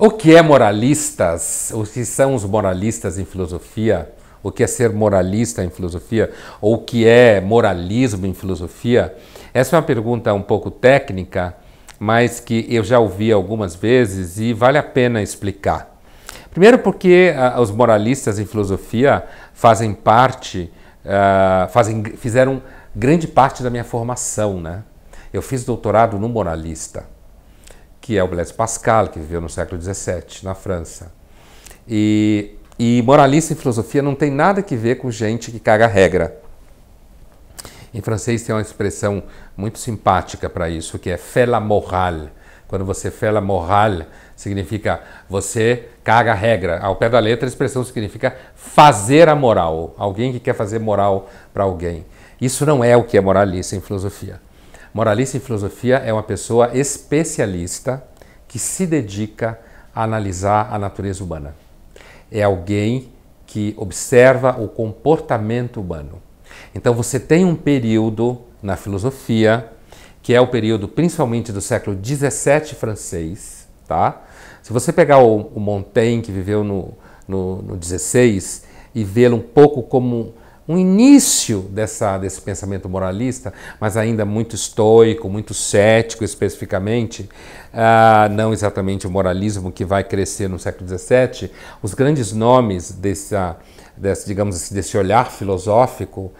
O que é moralistas? O que são os moralistas em filosofia? O que é ser moralista em filosofia? Ou o que é moralismo em filosofia? Essa é uma pergunta um pouco técnica, mas que eu já ouvi algumas vezes e vale a pena explicar. Primeiro porque os moralistas em filosofia fazem parte, fizeram grande parte da minha formação, né? Eu fiz doutorado no moralista, que é o Blaise Pascal, que viveu no século XVII, na França. E moralista em filosofia não tem nada que ver com gente que caga regra. Em francês tem uma expressão muito simpática para isso, que é faire la morale. Quando você fait la morale, significa você caga a regra. Ao pé da letra, a expressão significa fazer a moral. Alguém que quer fazer moral para alguém. Isso não é o que é moralista em filosofia. Moralista em filosofia é uma pessoa especialista que se dedica a analisar a natureza humana. É alguém que observa o comportamento humano. Então você tem um período na filosofia, que é o período principalmente do século XVII francês, tá? Se você pegar o Montaigne, que viveu no XVI, e vê-lo um pouco como um início desse pensamento moralista, mas ainda muito estoico, muito cético especificamente, não exatamente o moralismo que vai crescer no século XVII, os grandes nomes desse olhar filosófico,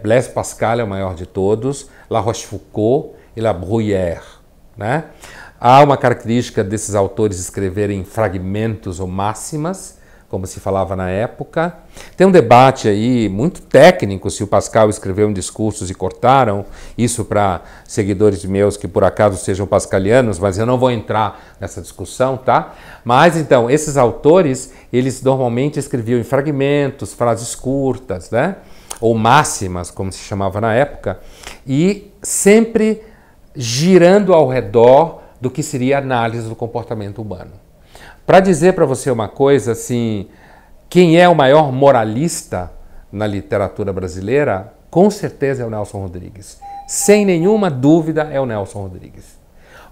Blaise Pascal é o maior de todos, La Rochefoucauld e La Bruyère, né? Há uma característica desses autores escreverem fragmentos ou máximas, como se falava na época. Tem um debate aí muito técnico se o Pascal escreveu um discurso e cortaram, isso para seguidores meus que por acaso sejam pascalianos, mas eu não vou entrar nessa discussão, tá? Mas então, esses autores, eles normalmente escreviam em fragmentos, frases curtas, né? Ou máximas, como se chamava na época, e sempre girando ao redor do que seria a análise do comportamento humano. Para dizer para você uma coisa, assim, quem é o maior moralista na literatura brasileira, com certeza é o Nelson Rodrigues. Sem nenhuma dúvida é o Nelson Rodrigues.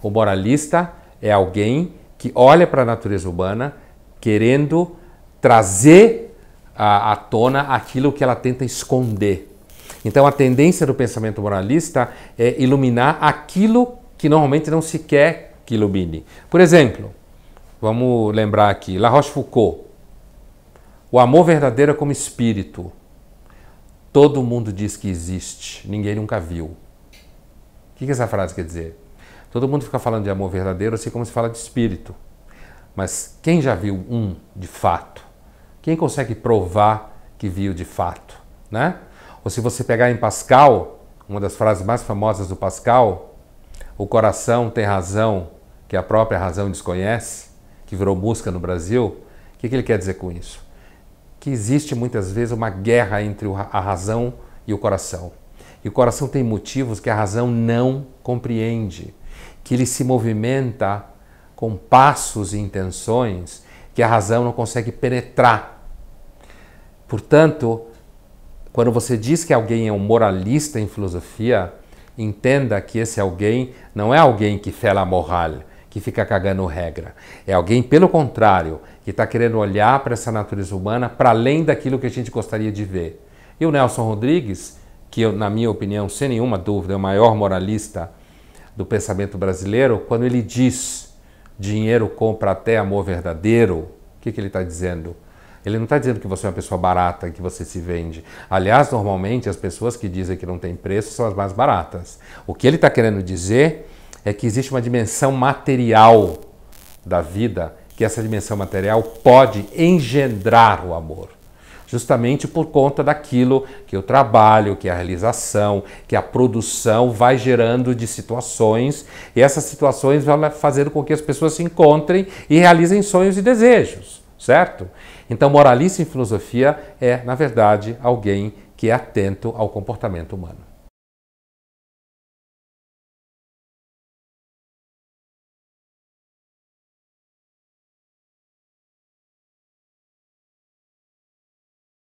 O moralista é alguém que olha para a natureza humana querendo trazer à tona aquilo que ela tenta esconder. Então a tendência do pensamento moralista é iluminar aquilo que normalmente não se quer que ilumine. Por exemplo, vamos lembrar aqui, La Rochefoucauld, o amor verdadeiro é como espírito. Todo mundo diz que existe, ninguém nunca viu. O que essa frase quer dizer? Todo mundo fica falando de amor verdadeiro assim como se fala de espírito. Mas quem já viu um de fato? Quem consegue provar que viu de fato, né? Ou se você pegar em Pascal, uma das frases mais famosas do Pascal, o coração tem razão que a própria razão desconhece, que virou música no Brasil, o que ele quer dizer com isso? Que existe muitas vezes uma guerra entre a razão e o coração. E o coração tem motivos que a razão não compreende, que ele se movimenta com passos e intenções que a razão não consegue penetrar. Portanto, quando você diz que alguém é um moralista em filosofia, entenda que esse alguém não é alguém que fait la morale, que fica cagando regra. É alguém, pelo contrário, que está querendo olhar para essa natureza humana para além daquilo que a gente gostaria de ver. E o Nelson Rodrigues, que na minha opinião, sem nenhuma dúvida, é o maior moralista do pensamento brasileiro, quando ele diz dinheiro compra até amor verdadeiro, o que ele está dizendo? Ele não está dizendo que você é uma pessoa barata, que você se vende. Aliás, normalmente as pessoas que dizem que não tem preço são as mais baratas. O que ele está querendo dizer é que existe uma dimensão material da vida, que essa dimensão material pode engendrar o amor. Justamente por conta daquilo que o trabalho, que a realização, que a produção vai gerando de situações, e essas situações vão fazendo com que as pessoas se encontrem e realizem sonhos e desejos, certo? Então, moralista em filosofia é, na verdade, alguém que é atento ao comportamento humano.